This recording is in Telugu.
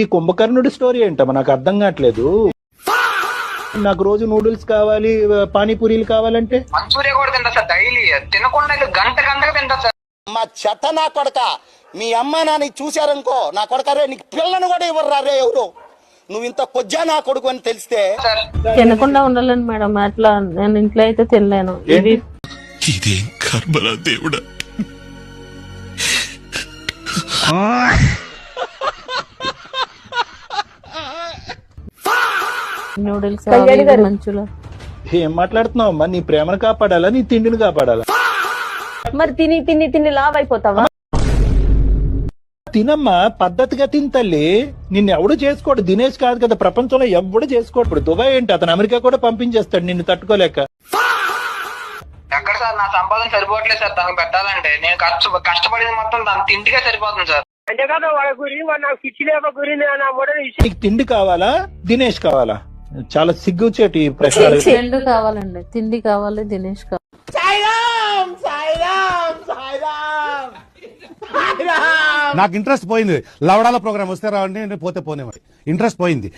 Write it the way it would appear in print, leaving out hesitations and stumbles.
ఈ కుంభకర్ణుడి స్టోరీ ఏంటమ్మా నాకు అర్థం కావట్లేదు. నాకు రోజు నూడిల్స్ కావాలి, పానీపూరీలు కావాలంటే మంచూరియా కూడా తింటా సార్ డైలీ. తినకుండా గంట గంటగా తింటా సార్. మా చెత్త నా కొడక, మీ అమ్మ నాని చూశారనుకో నా కొడక, రే నీకు పిల్లను కూడా ఇవ్వరు రే ఎవరు, నువ్వు ఇంత కొజ్జా నా కొడుకు అని తెలిస్తే. తినకుండా ఉండాలని మేడం, అట్లా నేను ఇంట్లో అయితే తినలేను. ఇదేం కర్మరా దేవుడా. నూడిల్స్ మంచులో ఏం మాట్లాడుతున్నావు అమ్మా? నీ ప్రేమను కాపాడాలా, నీ తిండిని కాపాడాలా? మరి తిని తిని తిని లావ్ అయిపోతావా? తినమ్మా, పద్ధతిగా తిని తల్లి. నిన్ను ఎవడు చేసుకోడు, దినేష్ కాదు కదా, ప్రపంచంలో ఎవడు చేసుకోడు. ఇప్పుడు దుబాయ్ ఏంటి, అతను అమెరికా కూడా పంపించేస్తాడు నిన్ను తట్టుకోలేక. ఎక్కడ సార్ నా సంపాదన సరిపోవట్లేదు సార్ తనకు పెట్టాలంటే. నేను కష్టపడేది మొత్తం తన తిండికే సరిపోతుంది సార్. నీకు తిండి కావాలా, దినేష్ కావాలా? చాలా సిగ్గుచేటి ప్రశ్న. రెండు కావాలండి, తిండి కావాలి, దినేష్ కావాలి. నాకు ఇంట్రెస్ట్ పోయింది. లవడాల ప్రోగ్రామ్ వస్తే రావండి, పోతే పోనేవాడి ఇంట్రెస్ట్ పోయింది.